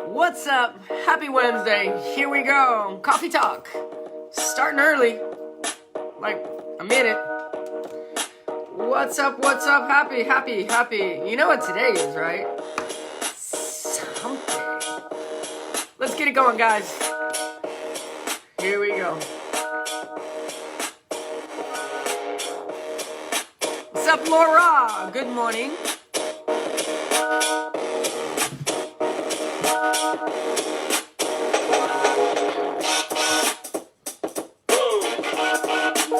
What's up? Happy Wednesday. Here we go. Coffee talk. Starting early. Like a minute. What's up? What's up? Happy. You know what today is, right? Something. Let's get it going, guys. Here we go. What's up, Laura? Good morning.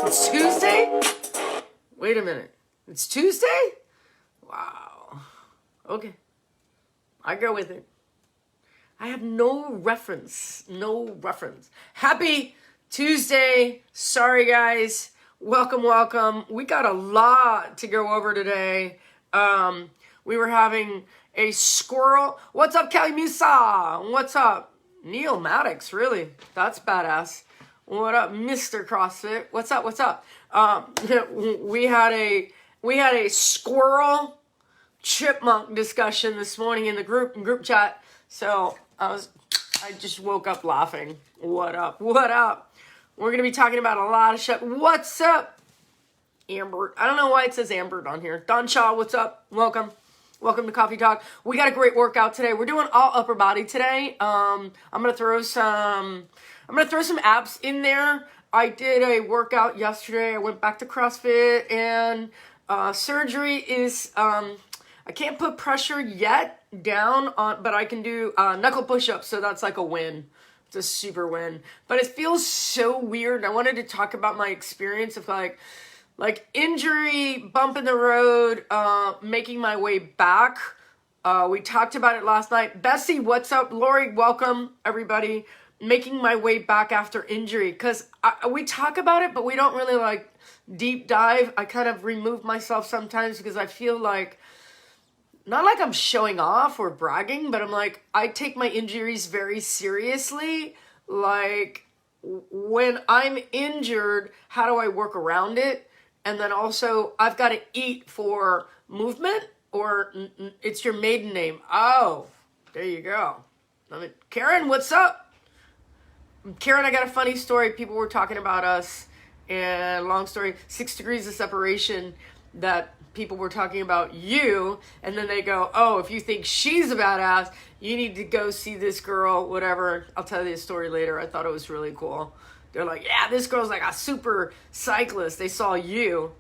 It's Tuesday? Wait a minute. It's Tuesday? Wow. Okay. I go with it. I have no reference. Happy Tuesday. Sorry, guys. Welcome. We got a lot to go over today. We were having a squirrel. What's up, Kelly Musa? What's up? Neil Maddox, really? That's badass. What up, Mr. CrossFit? What's up? We had a squirrel chipmunk discussion this morning in the group chat. So I just woke up laughing. What up? We're gonna be talking about a lot of shit. What's up, Amber? I don't know why it says Amber on here. Don Shaw, what's up? Welcome to Coffee Talk. We got a great workout today. We're doing all upper body today. I'm gonna throw some abs in there. I did a workout yesterday. I went back to CrossFit, and surgery is I can't put pressure yet down on, but I can do knuckle push-ups, so that's like a win. It's a super win. But it feels so weird. I wanted to talk about my experience of like injury, bump in the road, making my way back. We talked about it last night. Bessie, what's up? Lori, welcome, everybody. Making my way back after injury, because we talk about it, but we don't really like deep dive. I kind of remove myself sometimes because I feel like, not like I'm showing off or bragging, but I'm like, I take my injuries very seriously. Like, when I'm injured, how do I work around it? And then also, I've got to eat for movement, or it's your maiden name. Oh, there you go. Karen, what's up? Karen, I got a funny story. People were talking about us, and long story, 6 degrees of separation, that people were talking about you, and then they go, oh, if you think she's a badass, you need to go see this girl, whatever. I'll tell you the story later. I thought it was really cool. They're like, yeah, this girl's like a super cyclist. They saw you.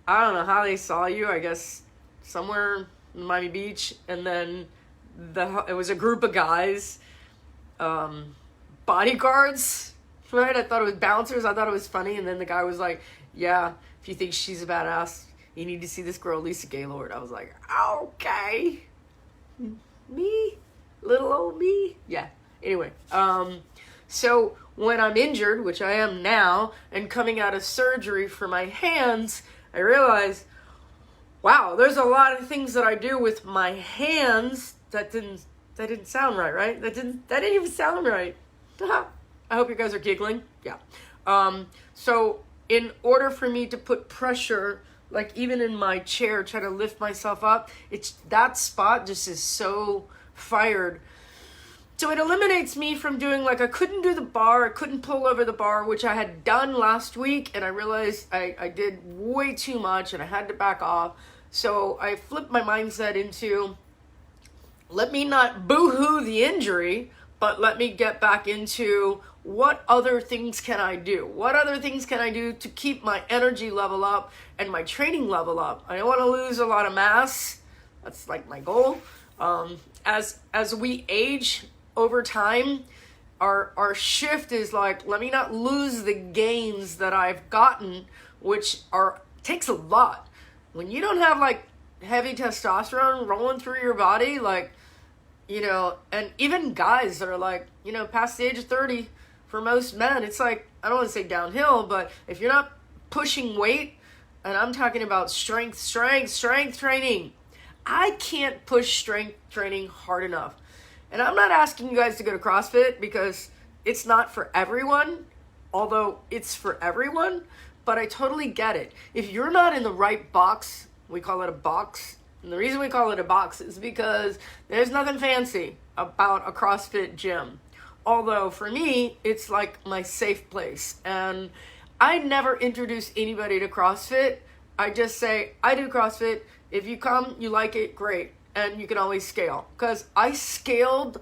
I don't know how they saw you. I guess somewhere in Miami Beach, and then it was a group of guys, bodyguards, right? I thought it was bouncers. I thought it was funny. And then the guy was like, yeah, if you think she's a badass, you need to see this girl, Lisa Gaylord. I was like, okay. Me? Little old me? Yeah. Anyway, so when I'm injured, which I am now, and coming out of surgery for my hands, I realized, wow, there's a lot of things that I do with my hands that didn't sound right? That didn't even sound right. I hope you guys are giggling. Yeah. So in order for me to put pressure, like even in my chair, try to lift myself up, that spot just is so fired. So it eliminates me from doing, like, I couldn't do the bar, I couldn't pull over the bar, which I had done last week, and I realized I did way too much and I had to back off. So I flipped my mindset into, let me not boo-hoo the injury, but let me get back into what other things can I do? What other things can I do to keep my energy level up and my training level up? I don't want to lose a lot of mass. That's like my goal. As we age over time, our shift is like, let me not lose the gains that I've gotten, which takes a lot. When you don't have like heavy testosterone rolling through your body, like, you know, and even guys that are like, you know, past the age of 30, for most men, it's like, I don't want to say downhill, but if you're not pushing weight, and I'm talking about strength training, I can't push strength training hard enough. And I'm not asking you guys to go to CrossFit because it's not for everyone, although it's for everyone, but I totally get it. If you're not in the right box, we call it a box, And the reason we call it a box is because there's nothing fancy about a CrossFit gym. Although for me, it's like my safe place. And I never introduce anybody to CrossFit. I just say, I do CrossFit. If you come, you like it, great. And you can always scale. Because I scaled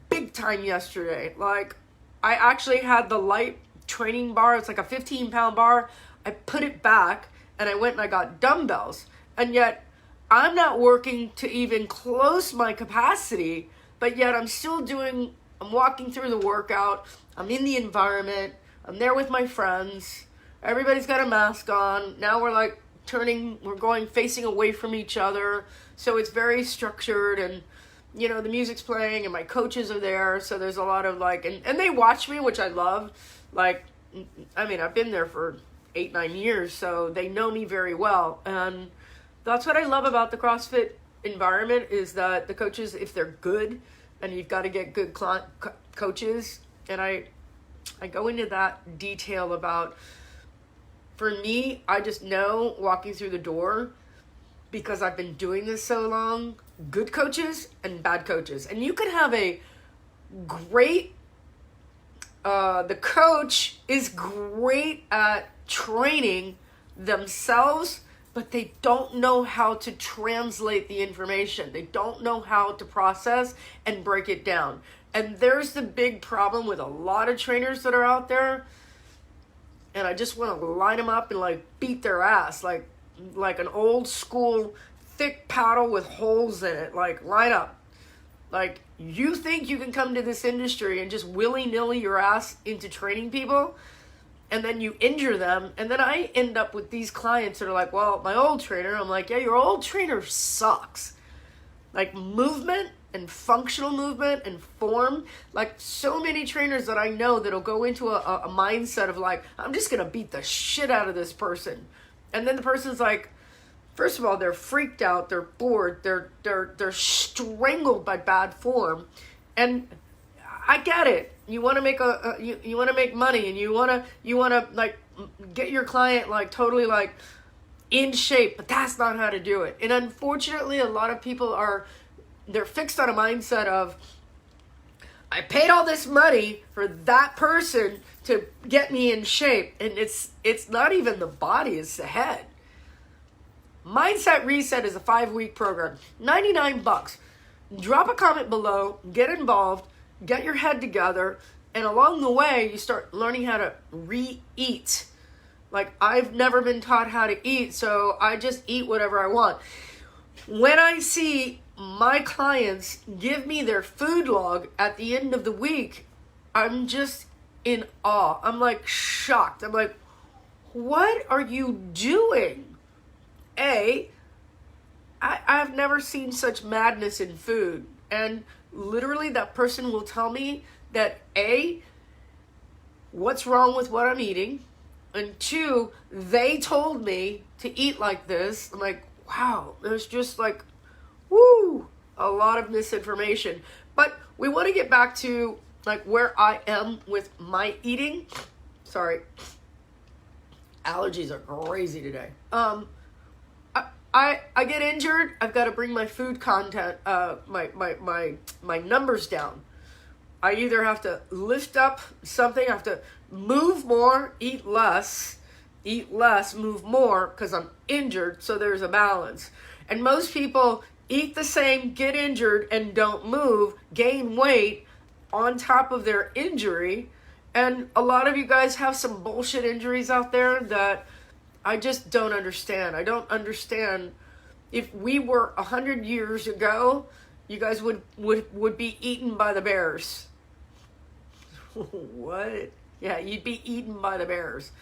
big time yesterday. Like, I actually had the light training bar. It's like a 15-pound bar. I put it back and I went and I got dumbbells. And yet, I'm not working to even close my capacity, but yet I'm walking through the workout. I'm in the environment. I'm there with my friends. Everybody's got a mask on. Now we're going facing away from each other. So it's very structured, and the music's playing and my coaches are there. So there's a lot of and they watch me, which I love. I've been there for 8-9 years, so they know me very well. And that's what I love about the CrossFit environment, is that the coaches, if they're good, and you've got to get good coaches, and I go into that detail about, for me, I just know walking through the door, because I've been doing this so long, good coaches and bad coaches. And you could have a great, the coach is great at training themselves, but they don't know how to translate the information. They don't know how to process and break it down. And there's the big problem with a lot of trainers that are out there. And I just want to line them up and beat their ass. Like an old school thick paddle with holes in it. Line up. You think you can come to this industry and just willy-nilly your ass into training people, and then you injure them, and then I end up with these clients that are like, well, my old trainer. I'm like, yeah, your old trainer sucks. Movement and functional movement and form. So many trainers that I know that'll go into a mindset of I'm just going to beat the shit out of this person. And then the person's like, first of all, they're freaked out, they're bored, they're strangled by bad form. And I get it. You want to make you want to make money, and you want to get your client totally in shape, but that's not how to do it. And unfortunately, a lot of people they're fixed on a mindset of, I paid all this money for that person to get me in shape, and it's not even the body, it's the head. Mindset Reset is a 5-week program, $99. Drop a comment below, get involved, get your head together, and along the way, you start learning how to re-eat. I've never been taught how to eat, so I just eat whatever I want. When I see my clients give me their food log at the end of the week, I'm just in awe. I'm shocked. I'm like, what are you doing? I've never seen such madness in food. And literally that person will tell me that what's wrong with what I'm eating, and 2, they told me to eat like this. I'm like, wow, there's just a lot of misinformation. But we want to get back to where I am with my eating. Sorry, allergies are crazy today. I get injured, I've got to bring my food content, my numbers down. I either have to lift up something, I have to move more, eat less, move more, because I'm injured, so there's a balance. And most people eat the same, get injured, and don't move, gain weight on top of their injury. And a lot of you guys have some bullshit injuries out there that I just don't understand. I don't understand. If we were 100 years ago, you guys would be eaten by the bears. What? Yeah, you'd be eaten by the bears.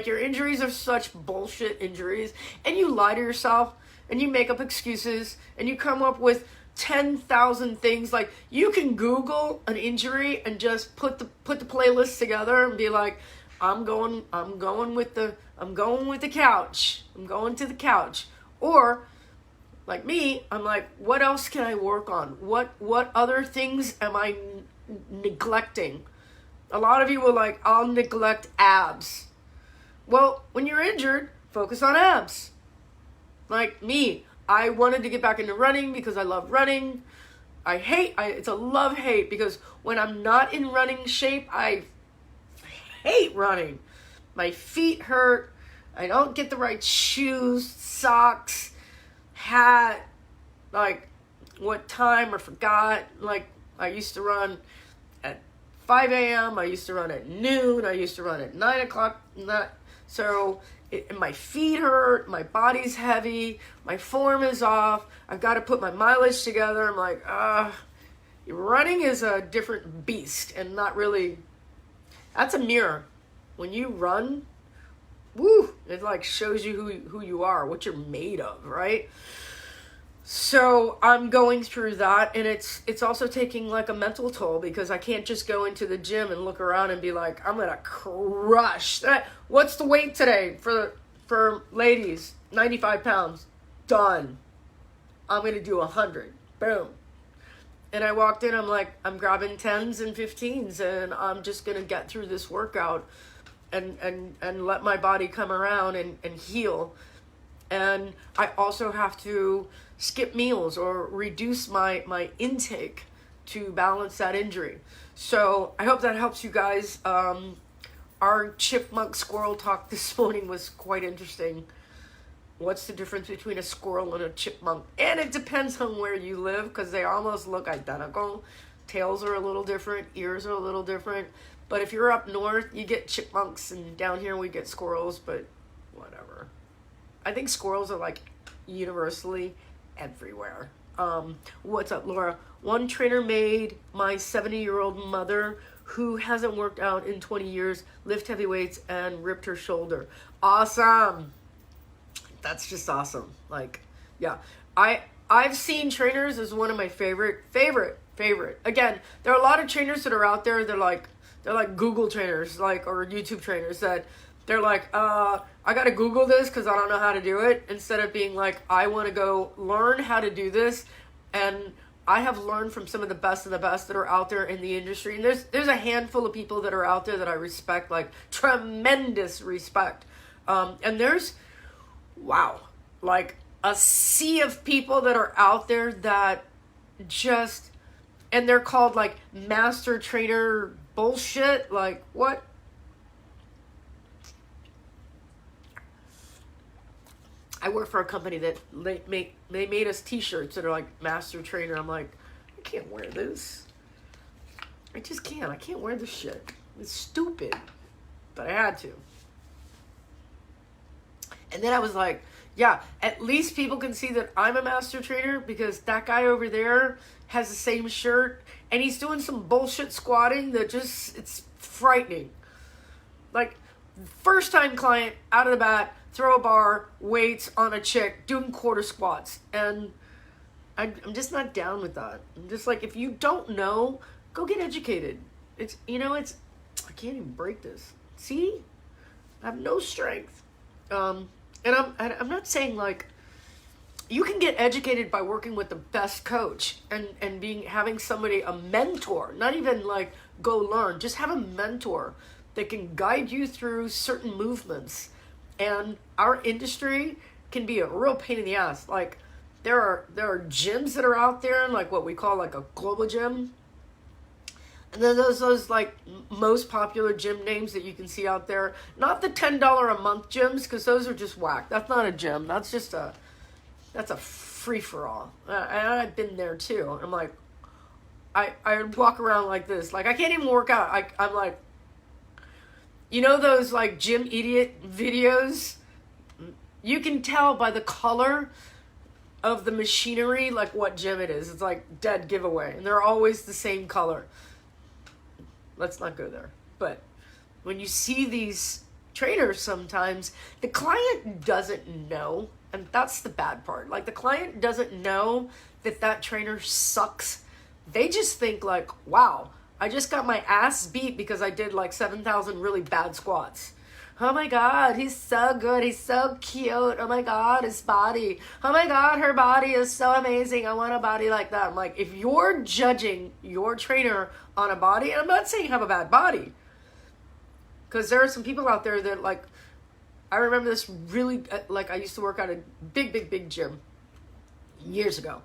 Your injuries are such bullshit injuries, and you lie to yourself, and you make up excuses, and you come up with 10,000 things. You can Google an injury and just put the playlist together and be like, I'm going with the couch. I'm going to the couch. Or like me, I'm like, what else can I work on? What other things am I neglecting? A lot of you will I'll neglect abs. Well, when you're injured, focus on abs. Like me, I wanted to get back into running because I love running. It's a love-hate, because when I'm not in running shape, I hate running. My feet hurt. I don't get the right shoes, socks, hat, like what time I forgot. Like I used to run at 5 a.m. I used to run at noon. I used to run at 9 o'clock. My feet hurt. My body's heavy. My form is off. I've got to put my mileage together. I'm like, running is a different beast, and not really. That's a mirror. When you run, woo, it like shows you who you are, what you're made of, right? So I'm going through that, and it's also taking like a mental toll, because I can't just go into the gym and look around and be like, I'm gonna crush that. What's the weight today for ladies? 95 pounds. Done. I'm gonna do 100. Boom. And I walked in, I'm like, I'm grabbing 10s and 15s, and I'm just gonna get through this workout and let my body come around and heal. And I also have to skip meals or reduce my intake to balance that injury. So I hope that helps you guys. Our chipmunk squirrel talk this morning was quite interesting. What's the difference between a squirrel and a chipmunk? And it depends on where you live, because they almost look identical. Tails are a little different, ears are a little different. But if you're up north, you get chipmunks, and down here we get squirrels, but whatever. I think squirrels are like universally everywhere. What's up, Laura? One trainer made my 70-year-old mother, who hasn't worked out in 20 years, lift heavy weights and ripped her shoulder. Awesome. That's just awesome. Like, yeah. I've seen trainers as one of my favorite. Again, there are a lot of trainers that are out there, they're like Google trainers, like, or YouTube trainers, that they're like, I gotta Google this because I don't know how to do it, instead of being like, I want to go learn how to do this. And I have learned from some of the best that are out there in the industry. And there's a handful of people that are out there that I respect, like tremendous respect. And there's, wow, like a sea of people that are out there that just, and they're called like master trainer bullshit. Like, what? I work for a company that they made us t-shirts that are like master trainer. I'm like, I can't wear this. I just can't. I can't wear this shit. It's stupid. But I had to. And then I was like, yeah, at least people can see that I'm a master trainer, because that guy over there has the same shirt and he's doing some bullshit squatting that just, it's frightening. Like, first time client out of the bat, throw a bar, weights on a chick, doing quarter squats. And I'm just not down with that. I'm just like, if you don't know, go get educated. I can't even break this. See? I have no strength. And I'm not saying like, you can get educated by working with the best coach and having somebody, a mentor, not even like go learn, just have a mentor that can guide you through certain movements. And our industry can be a real pain in the ass. Like, there are gyms that are out there, like what we call like a global gym. And then those like most popular gym names that you can see out there, not the $10 a month gyms, because those are just whack. That's not a gym. That's just that's a free-for-all. And I've been there too. I'm like, I walk around like this. Like, I can't even work out. I'm like, you know those like gym idiot videos? You can tell by the color of the machinery like what gym it is. It's like dead giveaway. And they're always the same color. Let's not go there. But when you see these trainers sometimes, the client doesn't know. And that's the bad part. Like, the client doesn't know that trainer sucks. They just think like, wow, I just got my ass beat because I did like 7,000 really bad squats. Oh my God, he's so good. He's so cute. Oh my God, his body. Oh my God, her body is so amazing. I want a body like that. I'm like, if you're judging your trainer on a body, and I'm not saying have a bad body, because there are some people out there that like, I remember this really, like I used to work at a big gym. years ago.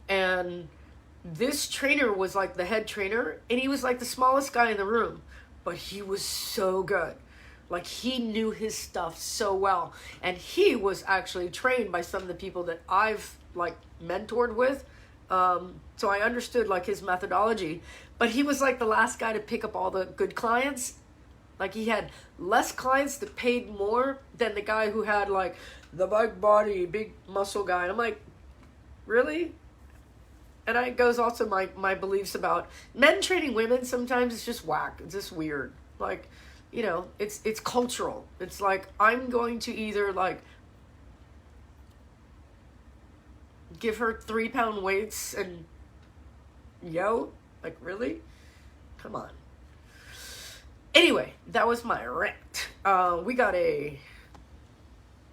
And this trainer was like the head trainer, and he was like the smallest guy in the room, but he was so good. Like, he knew his stuff so well. And he was actually trained by some of the people that I've like mentored with. So I understood like his methodology, but he was like the last guy to pick up all the good clients. Like, he had less clients that paid more than the guy who had like the big body, big muscle guy. And I'm like, really? And it goes also my beliefs about men training women. Sometimes it's just whack. It's just weird. Like, you know, it's cultural. It's like, I'm going to either like give her 3-pound weights and like, really? Come on. Anyway, that was my rant. We got a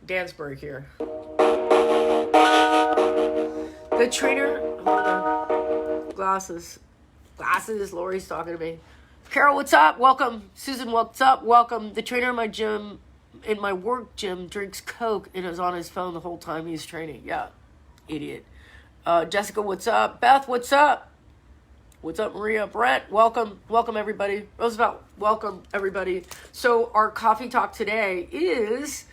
dance break here. The trainer, hold on. Glasses, Lori's talking to me. Carol, what's up? Welcome. Susan, what's up? Welcome. The trainer in my gym, in my work gym, drinks Coke and is on his phone the whole time he's training. Yeah, idiot. Jessica, what's up? Beth, what's up? What's up, Maria? Brett, welcome. Welcome, everybody. Roosevelt, welcome, everybody. So our coffee talk today is,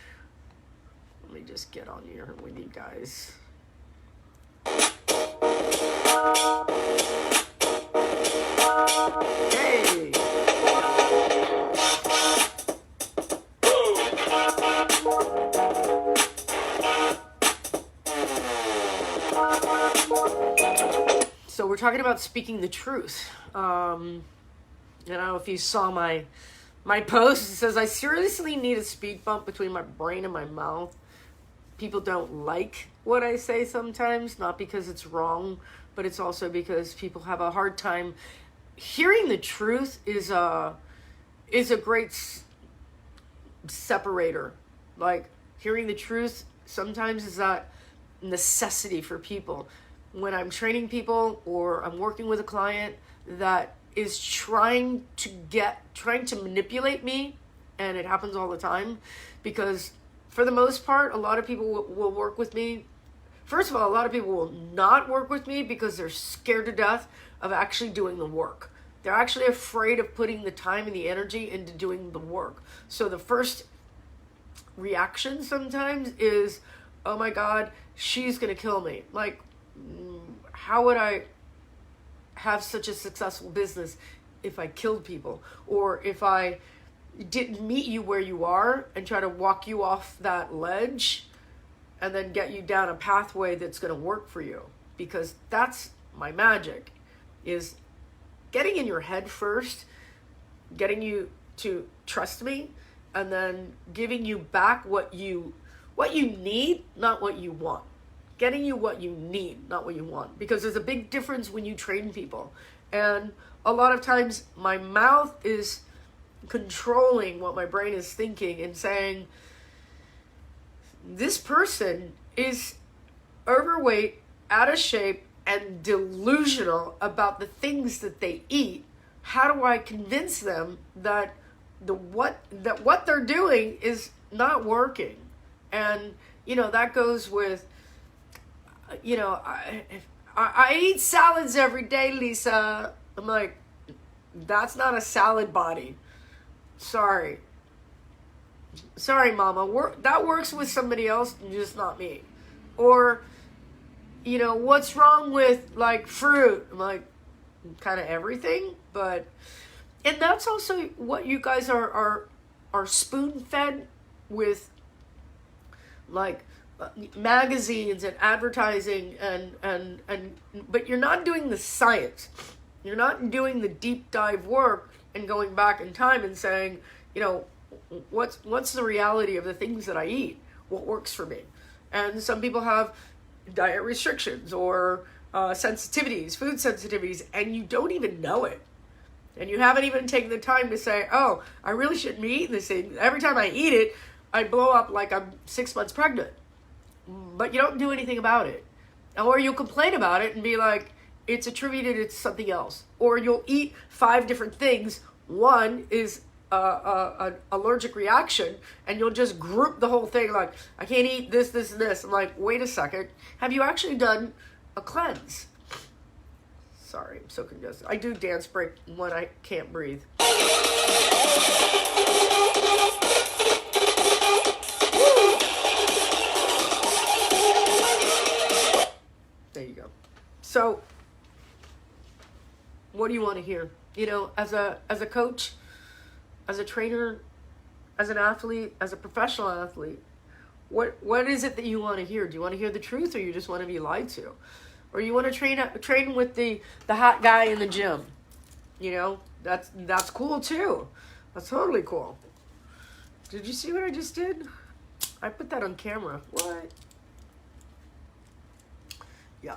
let me just get on here with you guys. Hey. So we're talking about speaking the truth. I don't know if you saw my post. It says, I seriously need a speed bump between my brain and my mouth. People don't like what I say sometimes, not because it's wrong, but it's also because people have a hard time hearing the truth. Is a great separator. Like, hearing the truth sometimes is that necessity for people. When I'm training people or I'm working with a client that is trying to manipulate me, and it happens all the time, because for the most part, a lot of people will work with me. First of all, a lot of people will not work with me because they're scared to death of actually doing the work. They're actually afraid of putting the time and the energy into doing the work. So the first reaction sometimes is, oh my God, she's going to kill me. Like, how would I have such a successful business if I killed people? Or if I didn't meet you where you are and try to walk you off that ledge and then get you down a pathway that's going to work for you? Because that's my magic, is getting in your head first, getting you to trust me, and then giving you back what you need, not what you want. Getting you what you need, not what you want. Because there's a big difference when you train people. And a lot of times my mouth is controlling what my brain is thinking and saying, this person is overweight, out of shape, and delusional about the things that they eat. How do I convince them that what they're doing is not working? And, you know, that goes with, you know, I eat salads every day, Lisa. I'm like, that's not a salad body. Sorry, mama. That works with somebody else, just not me. Or, you know, what's wrong with like fruit? I'm like, kind of everything. But, and that's also what you guys are spoon fed with, like magazines and advertising and but you're not doing the science. You're not doing the deep dive work and going back in time and saying, you know, what's the reality of the things that I eat? What works for me? And some people have diet restrictions or sensitivities, food sensitivities, and you don't even know it. And you haven't even taken the time to say, oh, I really shouldn't be eating this thing. Every time I eat it, I blow up like I'm 6 months pregnant. But you don't do anything about it. Or you'll complain about it and be like, it's attributed to something else. Or you'll eat 5 different things. One is an allergic reaction, and you'll just group the whole thing like, I can't eat this, this, and this. I'm like, wait a second. Have you actually done a cleanse? Sorry, I'm so congested. I do dance break when I can't breathe. There you go. So, what do you want to hear? You know, as a coach, as a trainer, as an athlete, as a professional athlete, what is it that you want to hear? Do you want to hear the truth, or you just want to be lied to? Or you want to train with the hot guy in the gym? You know, that's cool too. That's totally cool. Did you see what I just did? I put that on camera. What? Yeah.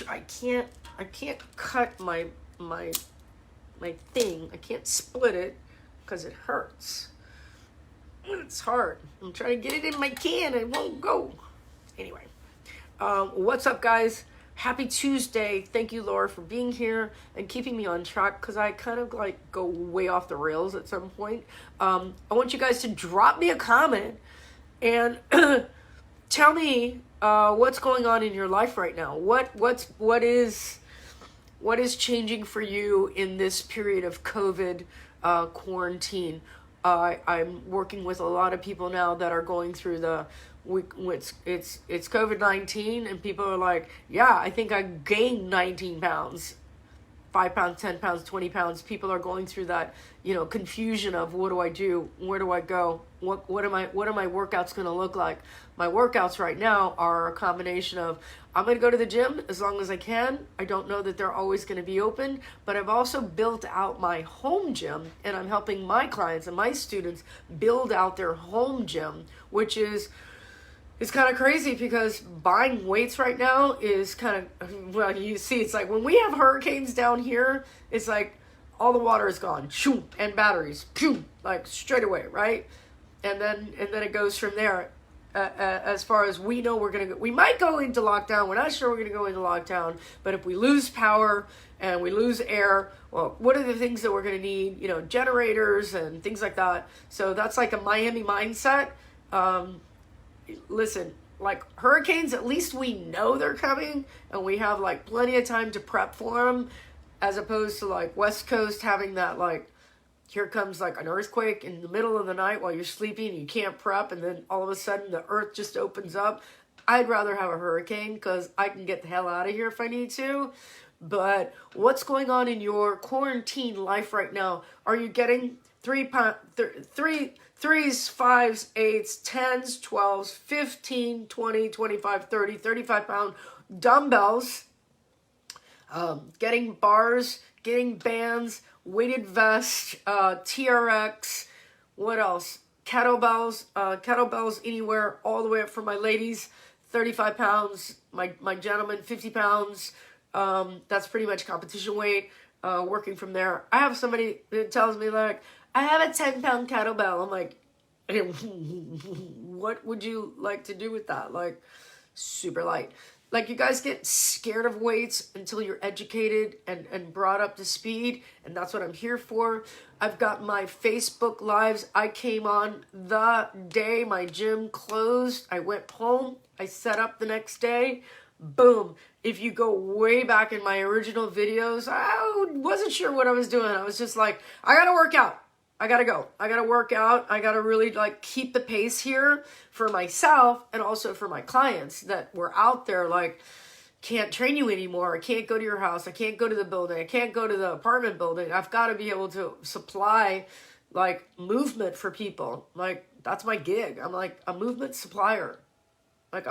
I can't cut my thing. I can't split it because it hurts. It's hard. I'm trying to get it in my can and it won't go. Anyway, what's up, guys? Happy Tuesday. Thank you, Laura, for being here and keeping me on track, because I kind of like go way off the rails at some point. I want you guys to drop me a comment and tell me what's going on in your life right now. What is changing for you in this period of COVID quarantine? I'm working with a lot of people now that are going through it's COVID-19, and people are like, yeah, I think I gained 19 pounds, 5 pounds, 10 pounds, 20 pounds. People are going through that, confusion of, what do I do? Where do I go? What are my workouts going to look like? My workouts right now are a combination of, I'm going to go to the gym as long as I can. I don't know that they're always going to be open, but I've also built out my home gym, and I'm helping my clients and my students build out their home gym, which is, it's kind of crazy because buying weights right now is kind of, well, you see, it's like when we have hurricanes down here, it's like all the water is gone, shoo, and batteries, shoo, like straight away, right? And then it goes from there. As far as we know, we might go into lockdown. We're not sure we're going to go into lockdown, but if we lose power and we lose air, well, what are the things that we're going to need? Generators and things like that. So that's like a Miami mindset. Listen, like hurricanes, at least we know they're coming and we have like plenty of time to prep for them, as opposed to like West Coast having that, like, here comes like an earthquake in the middle of the night while you're sleeping and you can't prep, and then all of a sudden the earth just opens up. I'd rather have a hurricane because I can get the hell out of here if I need to. But what's going on in your quarantine life right now? Are you getting 3s, 5s, 8s, 10s, 12s, 15, 20, 25, 30, 35 pound dumbbells, getting bars, getting bands, weighted vest, TRX, what else? Kettlebells anywhere, all the way up for my ladies, 35 pounds, my gentlemen, 50 pounds. That's pretty much competition weight, working from there. I have somebody that tells me, like, I have a 10-pound kettlebell. I'm like, what would you like to do with that? Like, super light. Like, you guys get scared of weights until you're educated and brought up to speed, and that's what I'm here for. I've got my Facebook Lives. I came on the day my gym closed. I went home. I set up the next day. Boom. If you go way back in my original videos, I wasn't sure what I was doing. I was just like, I gotta work out. I gotta go. I gotta work out. I gotta really like keep the pace here for myself and also for my clients that were out there, like, can't train you anymore. I can't go to your house. I can't go to the building. I can't go to the apartment building. I've got to be able to supply like movement for people. Like, that's my gig. I'm like a movement supplier. Like,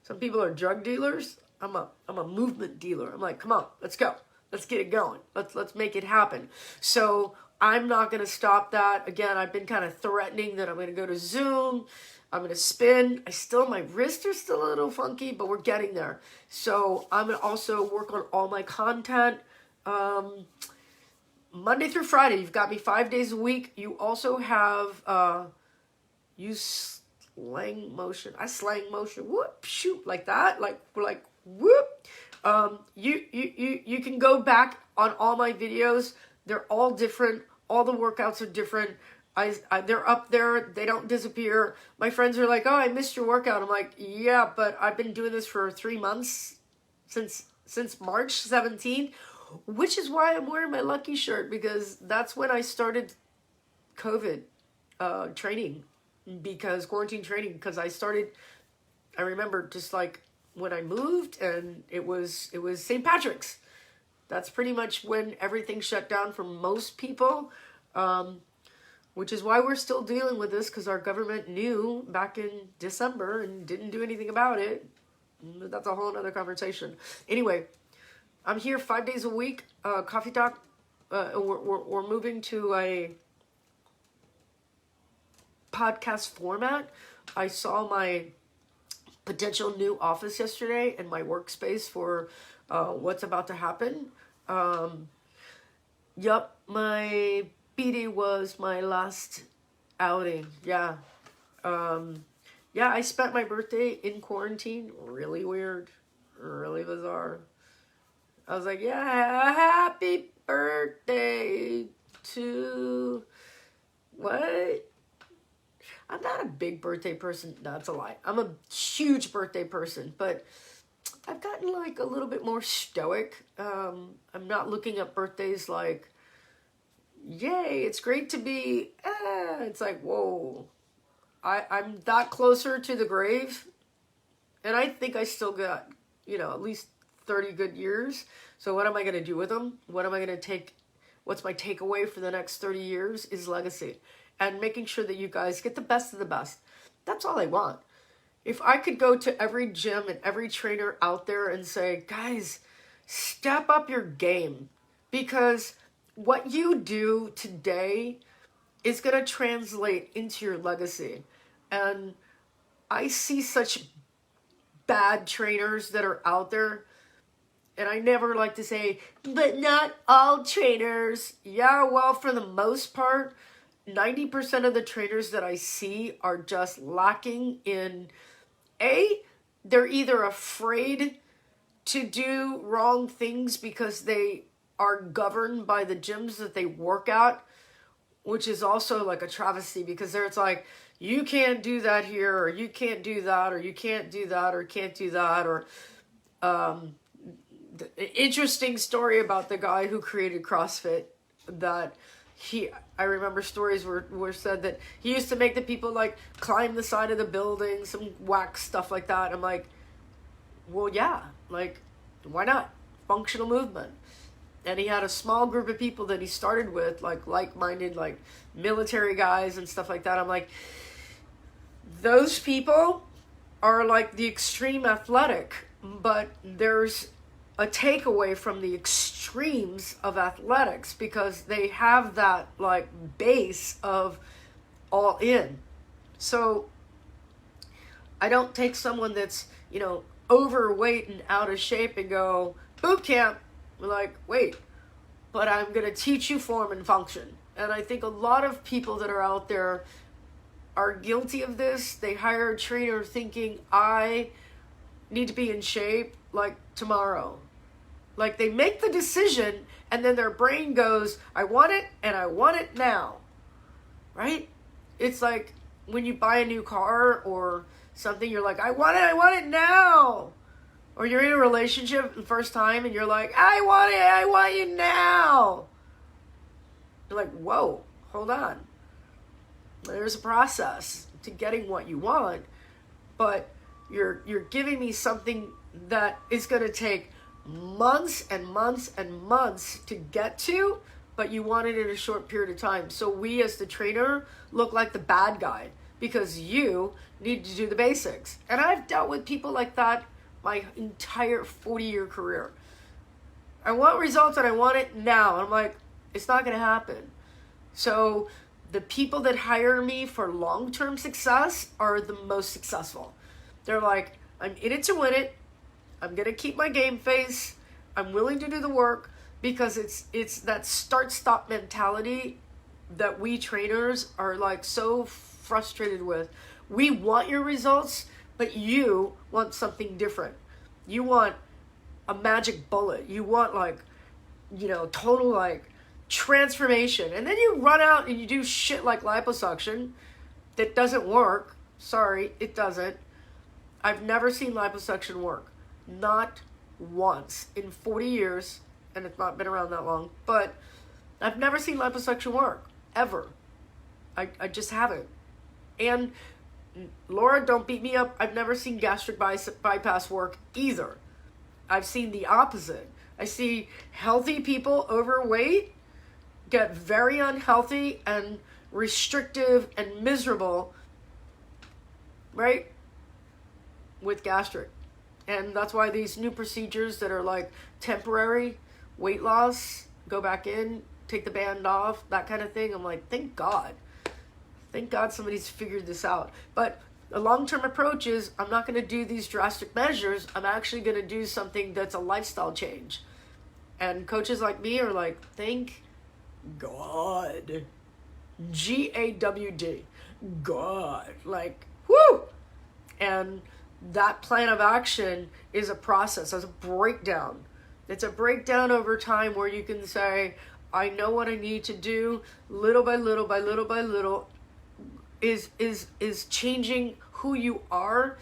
some people are drug dealers. I'm a movement dealer. I'm like, come on, let's go. Let's get it going. Let's make it happen. So I'm not going to stop that. Again, I've been kind of threatening that I'm going to go to Zoom. I'm going to spin. My wrists are still a little funky, but we're getting there. So I'm going to also work on all my content. Monday through Friday, you've got me 5 days a week. You also have, use slang motion. I slang motion. Whoop, shoot, like that. Like whoop. You can go back on all my videos. They're all different, all the workouts are different. They're up there. They don't disappear. My friends are like, oh, I missed your workout. I'm like, yeah, but I've been doing this for 3 months since March 17th, which is why I'm wearing my Lucky shirt, because that's when I started COVID training, because quarantine training, because I remember just like when I moved, and it was St. Patrick's. That's pretty much when everything shut down for most people, which is why we're still dealing with this, because our government knew back in December and didn't do anything about it. That's a whole other conversation. Anyway, I'm here 5 days a week, Coffee Talk. We're moving to a podcast format. I saw my potential new office yesterday and my workspace for what's about to happen. Yup, my PD was my last outing. Yeah. Yeah, I spent my birthday in quarantine. Really weird. Really bizarre. I was like, yeah, happy birthday to... What? I'm not a big birthday person. No, that's a lie. I'm a huge birthday person, but I've gotten like a little bit more stoic. I'm not looking at birthdays like, yay, it's great to be, it's like, whoa. I'm that closer to the grave, and I think I still got, at least 30 good years. So what am I going to do with them? What am I going to take? What's my takeaway for the next 30 years is legacy, and making sure that you guys get the best of the best. That's all I want. If I could go to every gym and every trainer out there and say, guys, step up your game, because what you do today is going to translate into your legacy. And I see such bad trainers that are out there, and I never like to say, but not all trainers. Yeah, well, for the most part, 90% of the trainers that I see are just lacking in, they're either afraid to do wrong things because they are governed by the gyms that they work at, which is also like a travesty, because there it's like, you can't do that here, or you can't do that, or you can't do that, or can't do that, or the interesting story about the guy who created CrossFit, that I remember stories were said that he used to make the people like climb the side of the building, some whack stuff like that. I'm like, well, yeah, like, why not? Functional movement. And he had a small group of people that he started with, like-minded, like military guys and stuff like that. I'm like, those people are like the extreme athletic, but there's a takeaway from the extremes of athletics, because they have that like base of all in. So I don't take someone that's, overweight and out of shape and go, boot camp. We're like, wait, but I'm going to teach you form and function. And I think a lot of people that are out there are guilty of this. They hire a trainer thinking, I need to be in shape like tomorrow. Like, they make the decision and then their brain goes, I want it and I want it now. Right? It's like when you buy a new car or something, you're like, I want it now. Or you're in a relationship the first time and you're like, I want you now. You're like, whoa, hold on. There's a process to getting what you want, but you're giving me something that is going to take months and months and months to get to, but you want it in a short period of time. So we as the trainer look like the bad guy because you need to do the basics. And I've dealt with people like that my entire 40-year career. I want results and I want it now. I'm like, it's not going to happen. So the people that hire me for long-term success are the most successful. They're like, I'm in it to win it. I'm going to keep my game face. I'm willing to do the work, because it's that start-stop mentality that we trainers are like so frustrated with. We want your results, but you want something different. You want a magic bullet. You want total transformation. And then you run out and you do shit like liposuction that doesn't work. Sorry, it doesn't. I've never seen liposuction work. Not once in 40 years, and it's not been around that long, but I've never seen liposuction work, ever. I just haven't. And Laura, don't beat me up. I've never seen gastric bypass work either. I've seen the opposite. I see healthy people, overweight, get very unhealthy and restrictive and miserable, right, with gastric. And that's why these new procedures that are like temporary weight loss, go back in, take the band off, that kind of thing, I'm like, thank God. Thank God somebody's figured this out. But a long-term approach is, I'm not going to do these drastic measures. I'm actually going to do something that's a lifestyle change. And coaches like me are like, thank God. G-A-W-D. God. Like, whoo! And that plan of action is a process, as a breakdown. It's a breakdown over time where you can say, I know what I need to do, little by little by little by little, is changing who you are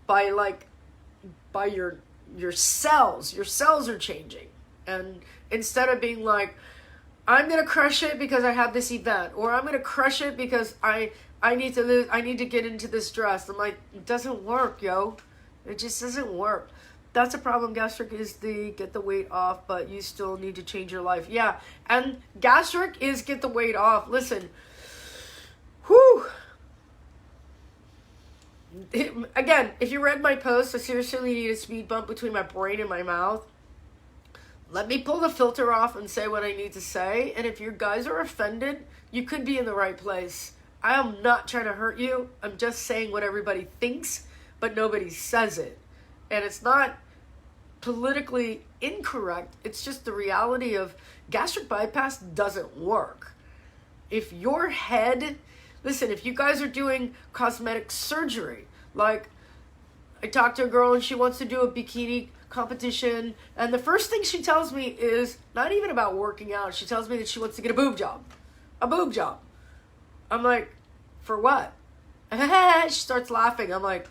by your cells. Your cells are changing. And instead of being like, I'm gonna crush it because I have this event, or I'm gonna crush it because I need to get into this dress. I'm like, it doesn't work, yo. It just doesn't work. That's a problem. Gastric is get the weight off, but you still need to change your life. Yeah, and gastric is get the weight off. Listen, whew. Again, if you read my post, I seriously need a speed bump between my brain and my mouth. Let me pull the filter off and say what I need to say. And if you guys are offended, you could be in the right place. I am not trying to hurt you. I'm just saying what everybody thinks, but nobody says it. And it's not politically incorrect. It's just the reality of gastric bypass doesn't work. If your head, listen, if you guys are doing cosmetic surgery, like I talked to a girl and she wants to do a bikini competition, and the first thing she tells me is not even about working out. She tells me that she wants to get a boob job. A boob job. I'm like, for what? She starts laughing. I'm like,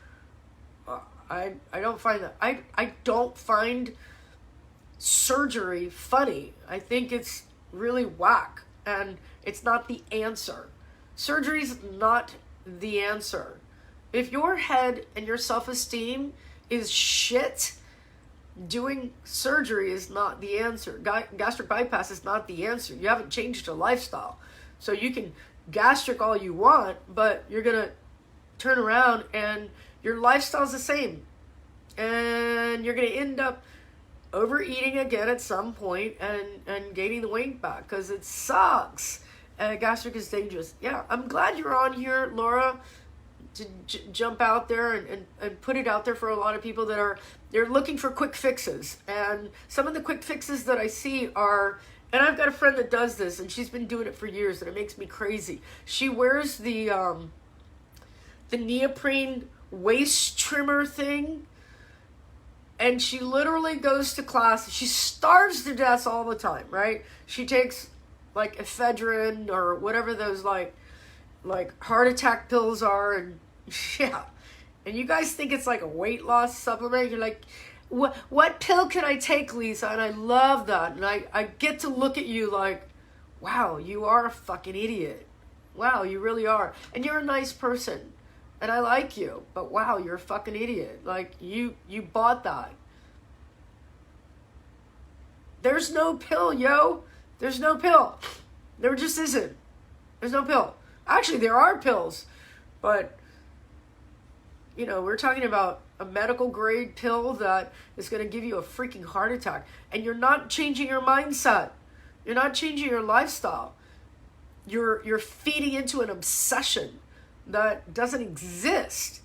I don't find that. I don't find surgery funny. I think it's really whack, and it's not the answer. Surgery's not the answer. If your head and your self-esteem is shit, doing surgery is not the answer. Gastric bypass is not the answer. You haven't changed your lifestyle. So you can gastric all you want, but you're going to turn around and your lifestyle's the same. And you're going to end up overeating again at some point and gaining the weight back because it sucks. Gastric is dangerous. Yeah, I'm glad you're on here, Laura, to jump out there and put it out there for a lot of people that are, they're looking for quick fixes. And some of the quick fixes that I see are, and I've got a friend that does this, and she's been doing it for years, and it makes me crazy. She wears the neoprene waist trimmer thing, and she literally goes to class. She starves to death all the time, right? She takes like ephedrine or whatever those like heart attack pills are, and yeah. And you guys think it's like a weight loss supplement. You're like, what pill can I take, Lisa? And I love that. And I get to look at you like, wow, you are a fucking idiot. Wow, you really are. And you're a nice person. And I like you. But wow, you're a fucking idiot. Like, you bought that. There's no pill, yo. There's no pill. There just isn't. There's no pill. Actually, there are pills. But, you know, we're talking about a medical grade pill that is going to give you a freaking heart attack. And you're not changing your mindset. You're not changing your lifestyle. You're feeding into an obsession that doesn't exist.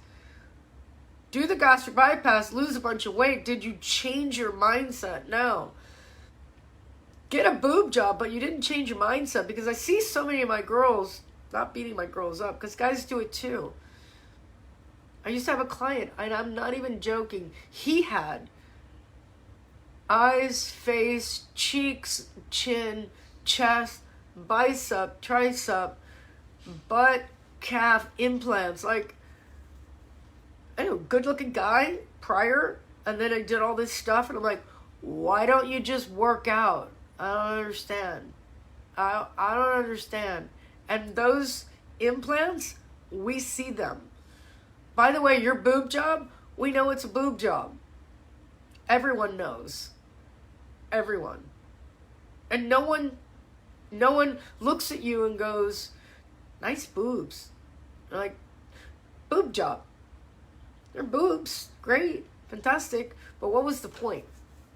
Do the gastric bypass, lose a bunch of weight. Did you change your mindset? No. Get a boob job, but you didn't change your mindset. Because I see so many of my girls, not beating my girls up, because guys do it too. I used to have a client, and I'm not even joking. He had eyes, face, cheeks, chin, chest, bicep, tricep, butt, calf implants. Like, I know, good looking guy prior, and then I did all this stuff, and I'm like, why don't you just work out? I don't understand. I don't understand. And those implants, we see them. By the way, your boob job, we know it's a boob job. Everyone knows. Everyone. And no one looks at you and goes, nice boobs. They're like, boob job. They're boobs. Great. Fantastic. But what was the point?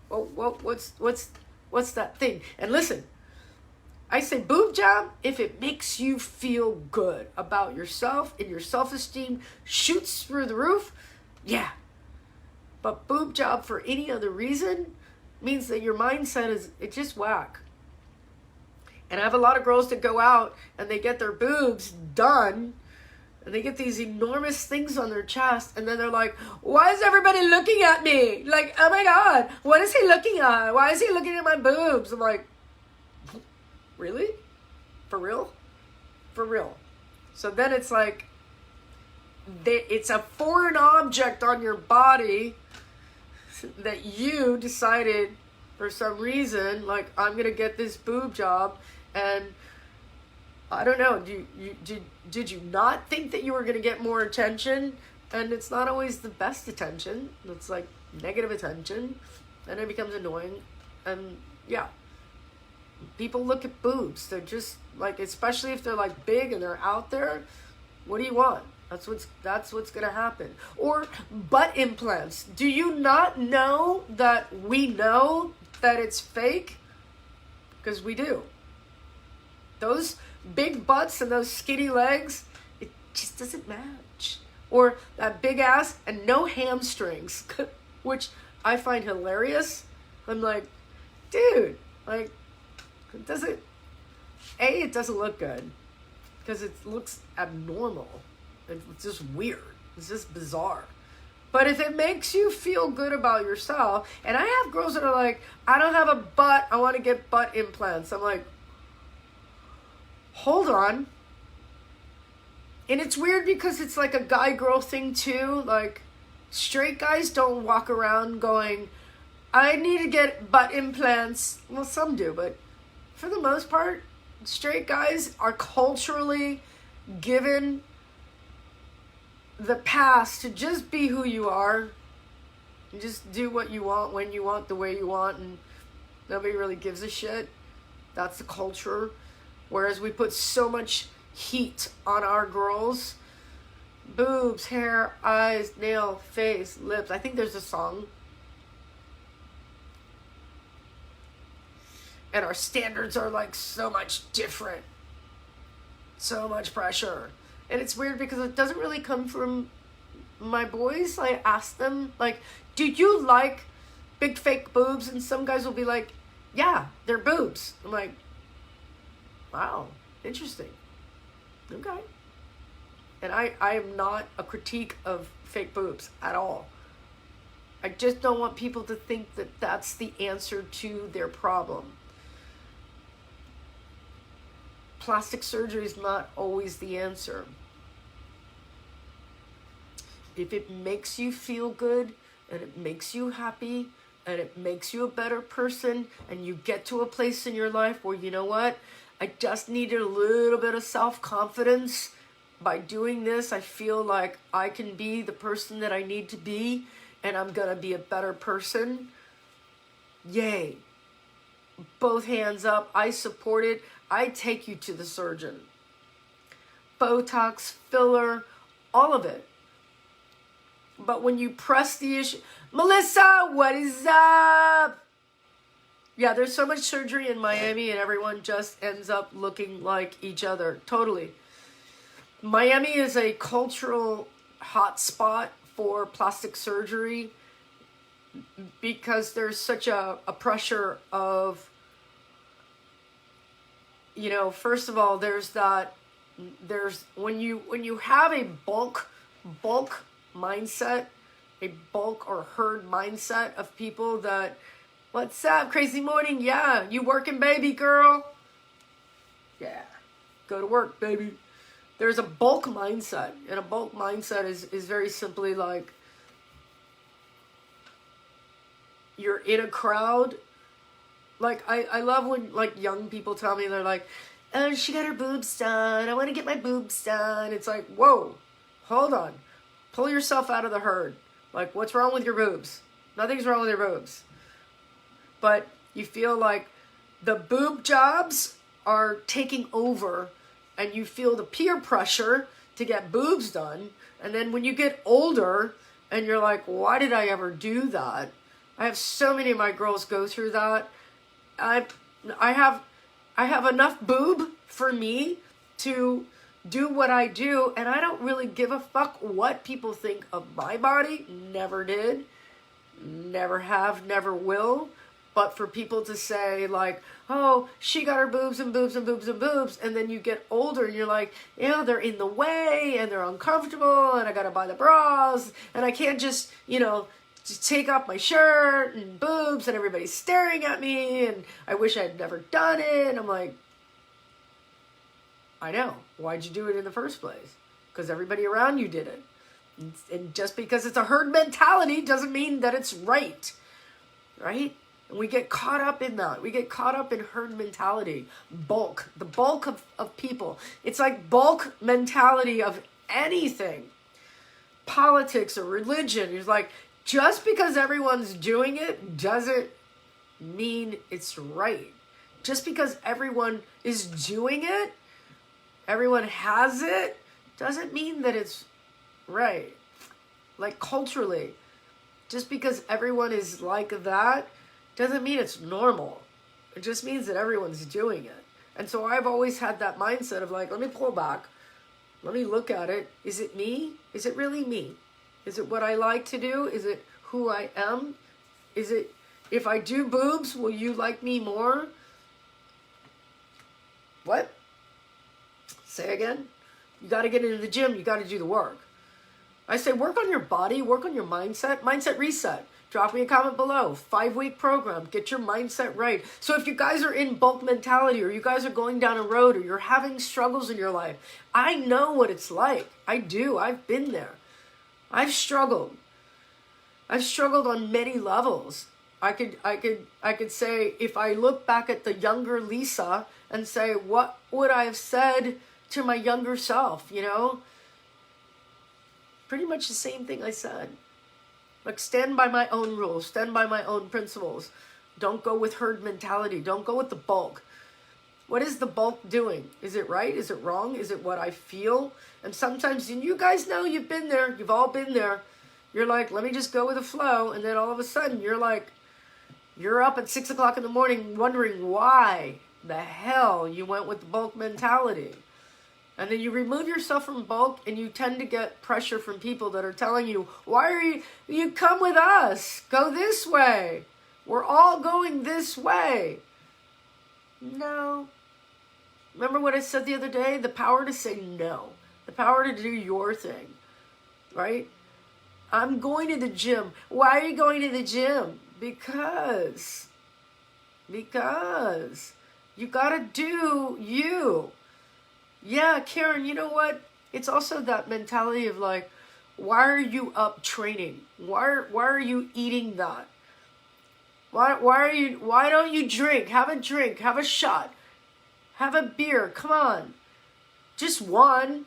What's that thing? And listen, I say boob job if it makes you feel good about yourself and your self-esteem shoots through the roof. Yeah. But boob job for any other reason means that your mindset is, it's just whack. And I have a lot of girls that go out and they get their boobs done and they get these enormous things on their chest, and then they're like, why is everybody looking at me? Like, oh my God, what is he looking at? Why is he looking at my boobs? I'm like, really? For real? For real. So then it's like, it's a foreign object on your body that you decided for some reason, like, I'm going to get this boob job, and I don't know, did you not think that you were going to get more attention? And it's not always the best attention. It's like negative attention, and it becomes annoying. And yeah, people look at boobs. They're just like, especially if they're like big and they're out there, what do you want? That's what's going to happen. Or butt implants. Do you not know that we know that it's fake? Because we do. Those big butts and those skinny legs, it just doesn't match. Or that big ass and no hamstrings, which I find hilarious. I'm like, dude, like, it doesn't look good because it looks abnormal. It's just weird. It's just bizarre. But if it makes you feel good about yourself, and I have girls that are like, I don't have a butt, I want to get butt implants. I'm like, hold on. And it's weird because it's like a guy-girl thing too. Like, straight guys don't walk around going, I need to get butt implants. Well, some do, but for the most part, straight guys are culturally given the pass to just be who you are. And just do what you want, when you want, the way you want, and nobody really gives a shit. That's the culture. Whereas we put so much heat on our girls. Boobs, hair, eyes, nail, face, lips. I think there's a song. And our standards are like so much different. So much pressure. And it's weird because it doesn't really come from my boys. I ask them, like, do you like big fake boobs? And some guys will be like, yeah, they're boobs. I'm like, wow, interesting. Okay. And I am not a critique of fake boobs at all. I just don't want people to think that that's the answer to their problem. Plastic surgery is not always the answer. If it makes you feel good and it makes you happy and it makes you a better person and you get to a place in your life where, you know what, I just needed a little bit of self-confidence. By doing this, I feel like I can be the person that I need to be and I'm going to be a better person. Yay. Both hands up. I support it. I take you to the surgeon. Botox, filler, all of it. But when you press the issue, Melissa, what is up? Yeah, there's so much surgery in Miami and everyone just ends up looking like each other. Totally. Miami is a cultural hotspot for plastic surgery because there's such a pressure of, you know, first of all, there's when you have a bulk mindset, a bulk or herd mindset of people that, what's up, crazy morning? Yeah, you working, baby girl? Yeah. Go to work, baby. There's a bulk mindset. And a bulk mindset is very simply like, you're in a crowd. Like, I love when, like, young people tell me, they're like, oh, she got her boobs done. I want to get my boobs done. It's like, whoa, hold on. Pull yourself out of the herd. Like, what's wrong with your boobs? Nothing's wrong with your boobs. But you feel like the boob jobs are taking over, and you feel the peer pressure to get boobs done. And then when you get older and you're like, why did I ever do that? I have so many of my girls go through that. I have enough boob for me to do what I do, and I don't really give a fuck what people think of my body. Never did. Never have, never will. But for people to say, like, oh, she got her boobs and boobs and boobs and boobs, and then you get older and you're like, you know, they're in the way and they're uncomfortable, and I gotta buy the bras, and I can't just, you know, just take off my shirt and boobs and everybody's staring at me and I wish I had never done it. And I'm like, I know. Why'd you do it in the first place? Because everybody around you did it. And just because it's a herd mentality doesn't mean that it's right. Right? And we get caught up in that. We get caught up in herd mentality. Bulk. The bulk of people. It's like bulk mentality of anything. Politics or religion. It's like, just because everyone's doing it doesn't mean it's right. Just because everyone is doing it, everyone has it, doesn't mean that it's right. Like culturally, just because everyone is like that, doesn't mean it's normal. It just means that everyone's doing it. And so I've always had that mindset of like, let me pull back. Let me look at it. Is it me? Is it really me? Is it what I like to do? Is it who I am? Is it, if I do boobs, will you like me more? What? Say again? You got to get into the gym. You got to do the work. I say work on your body, work on your mindset. Mindset reset. Drop me a comment below. 5-week program. Get your mindset right. So if you guys are in bulk mentality, or you guys are going down a road, or you're having struggles in your life, I know what it's like. I do. I've been there. I've struggled. I've struggled on many levels. I could say, if I look back at the younger Lisa and say, what would I have said to my younger self, you know? Pretty much the same thing I said. Like, stand by my own rules, stand by my own principles. Don't go with herd mentality. Don't go with the bulk. What is the bulk doing? Is it right? Is it wrong? Is it what I feel? And sometimes, and you guys know, you've been there. You've all been there. You're like, let me just go with the flow. And then all of a sudden, you're like, you're up at 6 o'clock in the morning wondering why the hell you went with the bulk mentality. And then you remove yourself from bulk, and you tend to get pressure from people that are telling you, why are you come with us? Go this way. We're all going this way. No. Remember what I said the other day? The power to say no. The power to do your thing. Right? I'm going to the gym. Why are you going to the gym? Because you gotta do you. Yeah, Karen, you know what? It's also that mentality of like, why are you up training? Why are you eating that? Why don't you drink? Have a drink, have a shot, have a beer, come on. Just one.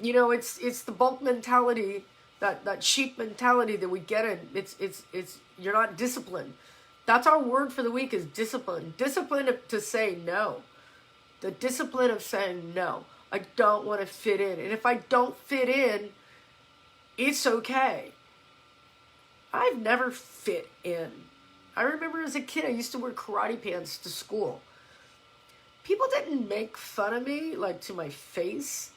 You know, it's the bulk mentality, that sheep mentality that we get in. It's you're not disciplined. That's our word for the week, is discipline. Discipline to say no. The discipline of saying no. I don't want to fit in. And if I don't fit in, it's okay. I've never fit in. I remember as a kid, I used to wear karate pants to school. People didn't make fun of me, like, to my face.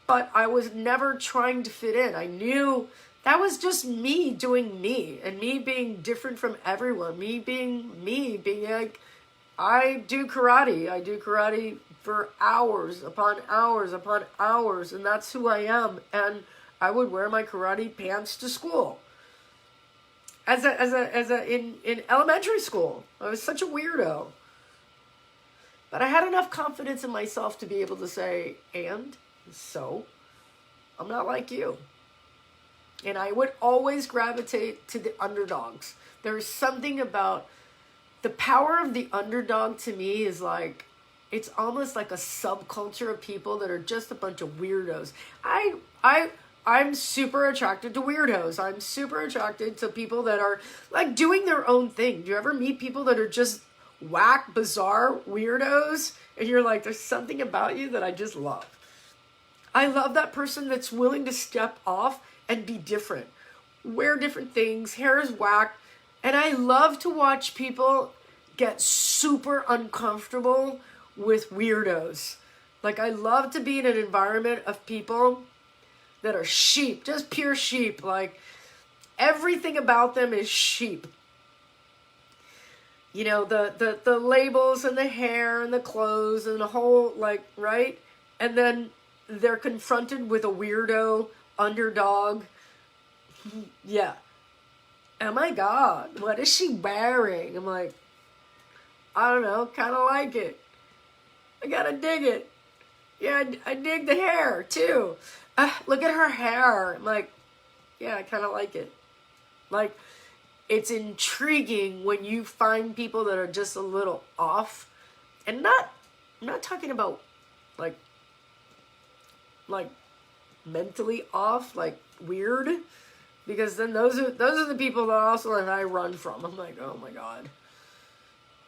But I was never trying to fit in. I knew that was just me doing me, and me being different from everyone. Me being like, I do karate for hours upon hours upon hours, and that's who I am. And I would wear my karate pants to school. In elementary school. I was such a weirdo. But I had enough confidence in myself to be able to say, and so I'm not like you. And I would always gravitate to the underdogs. There's something about the power of the underdog to me is like, it's almost like a subculture of people that are just a bunch of weirdos. I'm super attracted to weirdos. I'm super attracted to people that are like doing their own thing. Do you ever meet people that are just whack, bizarre weirdos? And you're like, there's something about you that I just love. I love that person that's willing to step off and be different. Wear different things, hair is whack. And I love to watch people get super uncomfortable with weirdos. Like, I love to be in an environment of people that are sheep, just pure sheep. Like, everything about them is sheep. You know, the labels and the hair and the clothes and the whole, like, right? And then they're confronted with a weirdo underdog. Yeah. Oh my God, what is she wearing? I'm like, I don't know, kind of like it. I gotta dig it. Yeah, I dig the hair too. Look at her hair. I'm like, yeah, I kind of like it. Like, it's intriguing when you find people that are just a little off. And I'm not talking about like mentally off, like weird. Because then those are the people that also like I run from. I'm like, oh my God.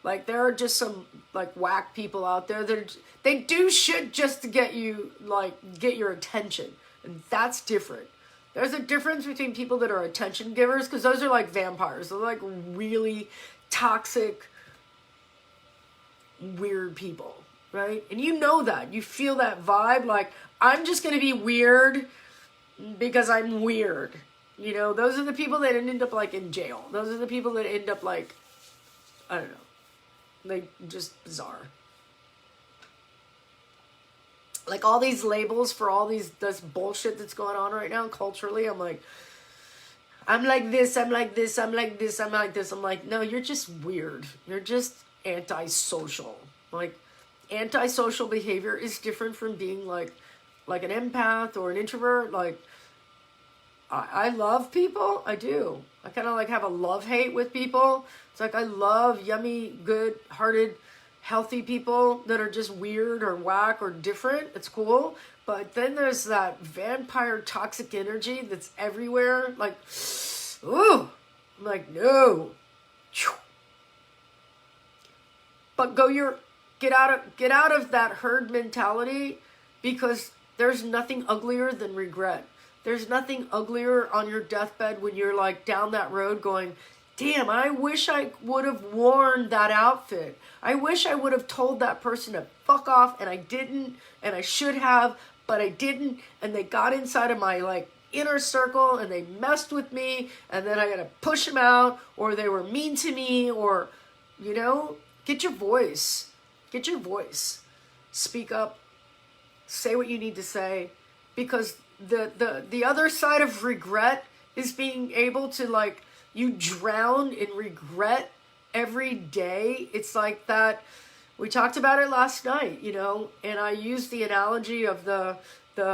Like, there are just some like whack people out there that they do shit just to get you, like, get your attention. And that's different. There's a difference between people that are attention givers, because those are like vampires. They're like really toxic, weird people, right? And you know that. You feel that vibe. Like, I'm just going to be weird because I'm weird. You know, those are the people that end up like in jail. Those are the people that end up like, I don't know. Like, just bizarre. Like, all these labels for all this bullshit that's going on right now culturally. I'm like this, I'm like this, I'm like this, I'm like this. I'm like, no, you're just weird. You're just antisocial. Like, antisocial behavior is different from being like an empath or an introvert. Like, I love people. I do. I kind of like have a love-hate with people. It's like I love yummy, good-hearted, healthy people that are just weird or whack or different. It's cool. But then there's that vampire toxic energy that's everywhere. Like, ooh. I'm like, no. But get out of that herd mentality, because there's nothing uglier than regret. There's nothing uglier on your deathbed when you're like down that road going, damn, I wish I would have worn that outfit. I wish I would have told that person to fuck off, and I didn't, and I should have, but I didn't, and they got inside of my like inner circle and they messed with me, and then I gotta push them out, or they were mean to me, or, you know, get your voice. Get your voice. Speak up. Say what you need to say, because the other side of regret is being able to, like, you drown in regret every day. It's like that. We talked about it last night, you know, and I used the analogy of the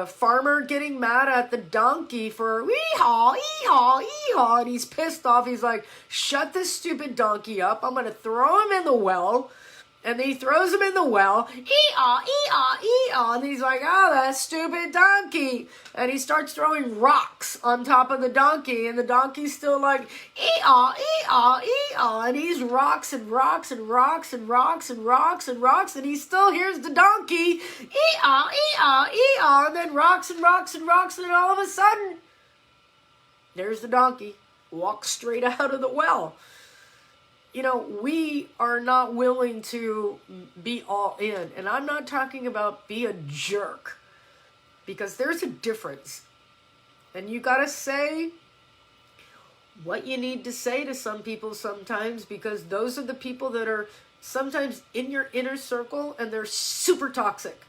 farmer getting mad at the donkey for ee-haw, ee-haw, ee-haw, and he's pissed off. He's like, shut this stupid donkey up. I'm going to throw him in the well. And then he throws him in the well, ee-aw, ee-aw, ee-aw, and he's like, oh, that stupid donkey. And he starts throwing rocks on top of the donkey, and the donkey's still like, ee-aw, ee-aw, ee-aw, and he's rocks and rocks and rocks and rocks and rocks and rocks, and he still hears the donkey, ee-aw, ee-aw, ee-aw, and then rocks and rocks and rocks, and then all of a sudden, there's the donkey, walks straight out of the well. You know, we are not willing to be all in. And I'm not talking about be a jerk, because there's a difference. And you got to say what you need to say to some people sometimes, because those are the people that are sometimes in your inner circle, and they're super toxic.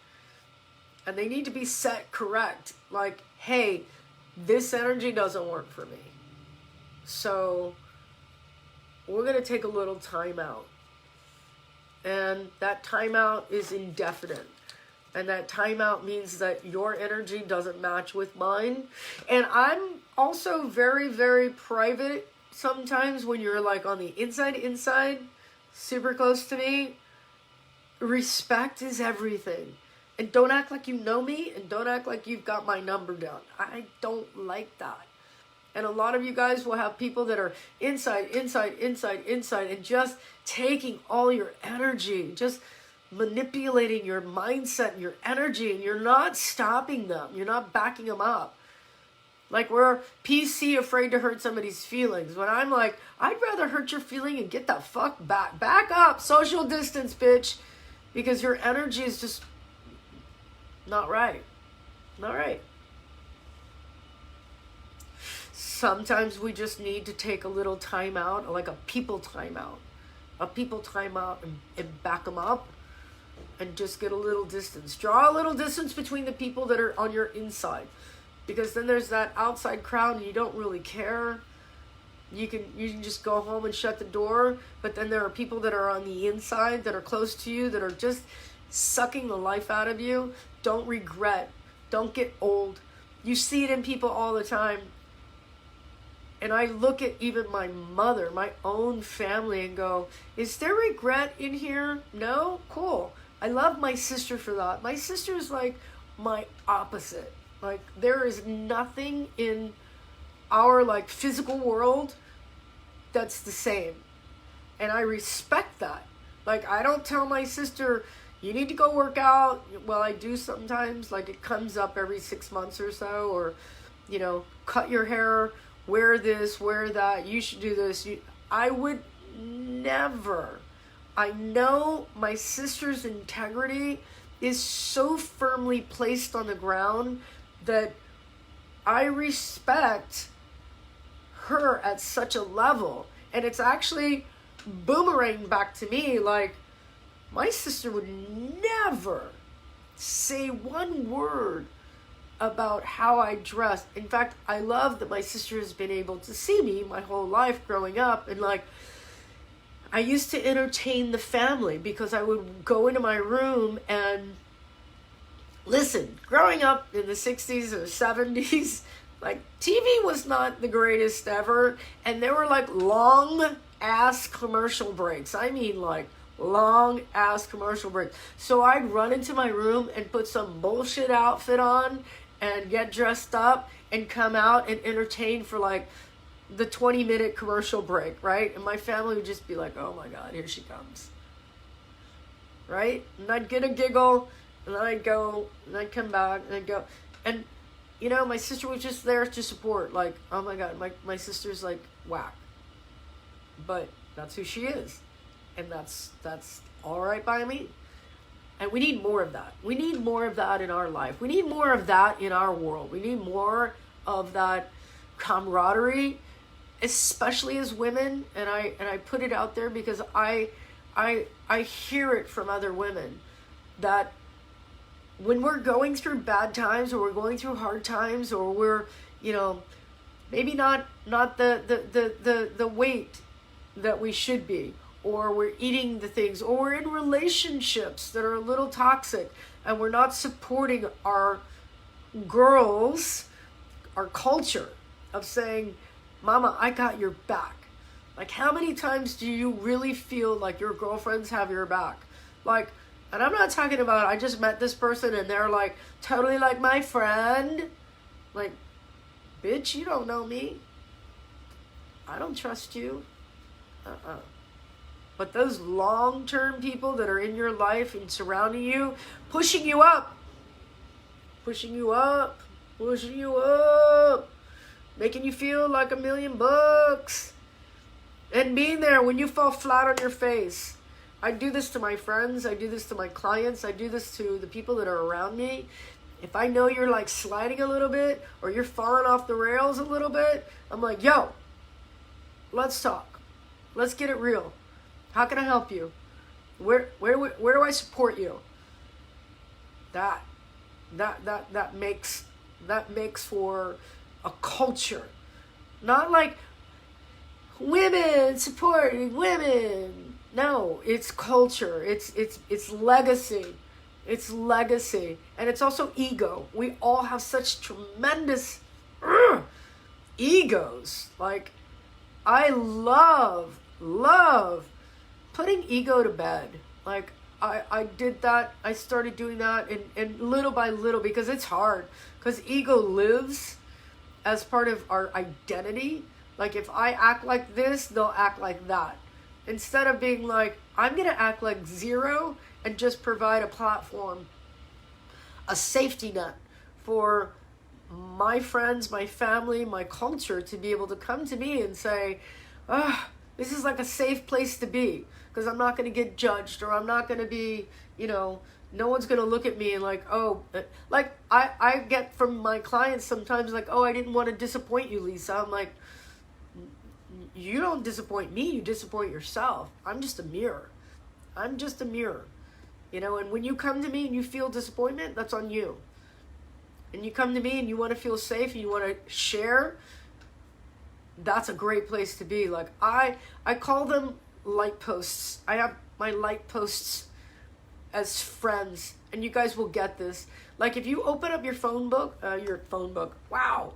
And they need to be set correct. Like, hey, this energy doesn't work for me. So we're going to take a little time out. And that timeout is indefinite. And that timeout means that your energy doesn't match with mine. And I'm also very, very private sometimes when you're like on the inside, super close to me. Respect is everything. And don't act like you know me, and don't act like you've got my number down. I don't like that. And a lot of you guys will have people that are inside, and just taking all your energy, just manipulating your mindset and your energy, and you're not stopping them. You're not backing them up. Like we're PC, afraid to hurt somebody's feelings. When I'm like, I'd rather hurt your feeling and get the fuck back. Back up. Social distance, bitch. Because your energy is just not right. Not right. Sometimes we just need to take a little time out, like a people time out. A people time out and back them up and just get a little distance. Draw a little distance between the people that are on your inside. Because then there's that outside crowd and you don't really care. You can just go home and shut the door. But then there are people that are on the inside that are close to you that are just sucking the life out of you. Don't regret. Don't get old. You see it in people all the time. And I look at even my mother, my own family, and go, is there regret in here? No? Cool. I love my sister for that. My sister is like my opposite. Like there is nothing in our like physical world that's the same. And I respect that. Like I don't tell my sister, you need to go work out. Well, I do sometimes. Like it comes up every 6 months or so. Or, you know, cut your hair. Wear this, wear that, you should do this. I would never. I know my sister's integrity is so firmly placed on the ground that I respect her at such a level. And it's actually boomerang back to me. Like, my sister would never say one word about how I dress. In fact, I love that my sister has been able to see me my whole life growing up. And like, I used to entertain the family because I would go into my room and listen. Growing up in the 60s or 70s, like TV was not the greatest ever. And there were like long ass commercial breaks. I mean like long ass commercial breaks. So I'd run into my room and put some bullshit outfit on and get dressed up and come out and entertain for like the 20-minute commercial break, right? And my family would just be like, oh my God, here she comes. Right? And I'd get a giggle, and then I'd go, and I'd come back, and I'd go. And, you know, my sister was just there to support. Like, oh my God, my sister's like whack. But that's who she is. And that's all right by me. And we need more of that. We need more of that in our life. We need more of that in our world. We need more of that camaraderie, especially as women. And I put it out there because I hear it from other women that when we're going through bad times or we're going through hard times or we're, you know, maybe not the weight that we should be, or we're eating the things, or we're in relationships that are a little toxic and we're not supporting our girls, our culture of saying, Mama, I got your back. Like, how many times do you really feel like your girlfriends have your back? Like, and I'm not talking about, I just met this person and they're like, totally like my friend. Like, bitch, you don't know me. I don't trust you. But those long-term people that are in your life and surrounding you, pushing you up, making you feel like $1 million, and being there when you fall flat on your face. I do this to my friends. I do this to my clients. I do this to the people that are around me. If I know you're like sliding a little bit or you're falling off the rails a little bit, I'm like, yo, let's talk. Let's get it real. How can I help you? Where do I support you? That makes for a culture. Not like, women supporting women. No, it's culture. It's legacy. It's legacy. And it's also ego. We all have such tremendous egos. Like, I love putting ego to bed. Like, I did that. I started doing that and little by little, because it's hard. Because ego lives as part of our identity. Like, if I act like this, they'll act like that. Instead of being like, I'm going to act like zero and just provide a platform, a safety net for my friends, my family, my culture to be able to come to me and say, this is like a safe place to be, because I'm not going to get judged, or I'm not going to be, no one's going to look at me and like, like I get from my clients sometimes like, I didn't want to disappoint you, Lisa. I'm like, you don't disappoint me, you disappoint yourself. I'm just a mirror. I'm just a mirror. And when you come to me and you feel disappointment, that's on you. And you come to me and you want to feel safe and you want to share, that's a great place to be. Like, I call them light posts. I have my light posts as friends, and you guys will get this. Like, if you open up your phone book, wow.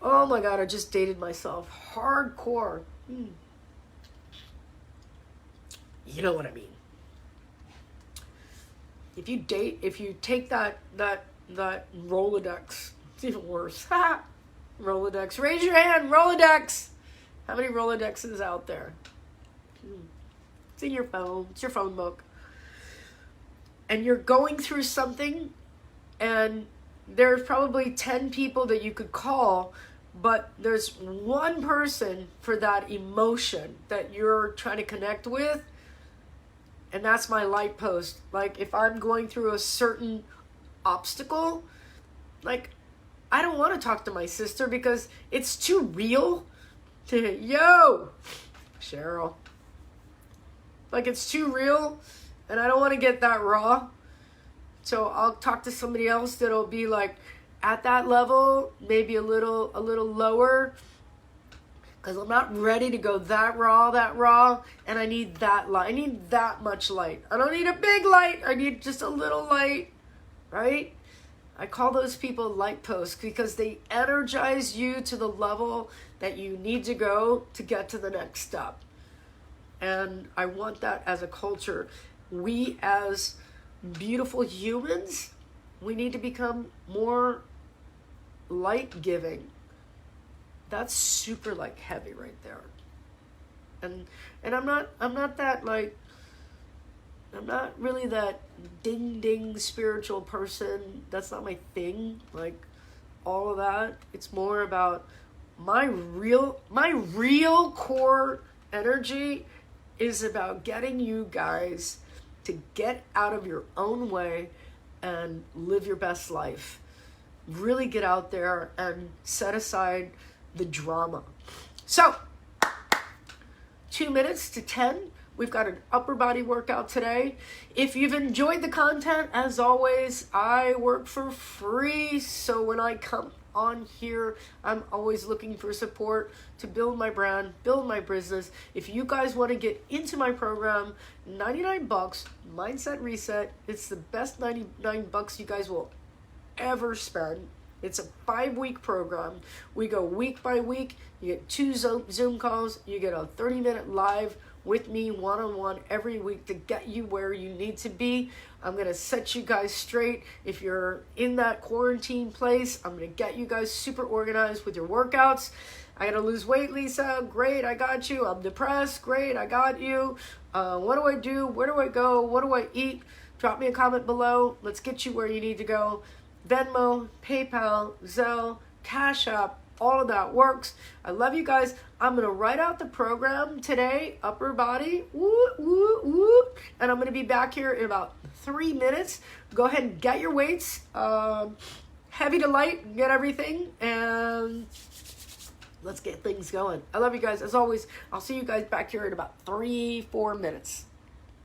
Oh my God, I just dated myself. Hardcore. You know what I mean. If you take that Rolodex, it's even worse. Rolodex. Raise your hand, Rolodex. How many Rolodexes out there? It's in your phone. It's your phone book. And you're going through something, and there's probably 10 people that you could call, but there's one person for that emotion that you're trying to connect with, and that's my light post. Like, if I'm going through a certain obstacle, like, I don't want to talk to my sister because it's too real. Yo, Cheryl. Like, it's too real, and I don't want to get that raw. So I'll talk to somebody else that'll be like at that level, maybe a little lower, because I'm not ready to go that raw, and I need that light. I need that much light. I don't need a big light. I need just a little light, right? I call those people light posts because they energize you to the level that you need to go to get to the next step. And I want that as a culture. We as beautiful humans, we need to become more light giving. That's super like heavy right there. And I'm not that like, I'm not really that ding spiritual person. That's not my thing. Like all of that. It's more about my real core energy is about getting you guys to get out of your own way and live your best life. Really get out there and set aside the drama. So, 2 minutes to 10. We've got an upper body workout today. If you've enjoyed the content, as always, I work for free. So when I come on here, I'm always looking for support to build my brand, build my business. If you guys want to get into my program, $99, Mindset Reset. It's the best $99 you guys will ever spend. It's a 5-week program. We go week by week. You get 2 Zoom calls. You get a 30-minute live with me one-on-one every week to get you where you need to be. I'm going to set you guys straight. If you're in that quarantine place, I'm going to get you guys super organized with your workouts. I got to lose weight, Lisa. Great, I got you. I'm depressed. Great, I got you. What do I do? Where do I go? What do I eat? Drop me a comment below. Let's get you where you need to go. Venmo, PayPal, Zelle, Cash App, all of that works. I love you guys. I'm going to write out the program today, upper body, and I'm going to be back here in about 3 minutes. Go ahead and get your weights, heavy to light, get everything, and let's get things going. I love you guys. As always, I'll see you guys back here in about 3-4 minutes.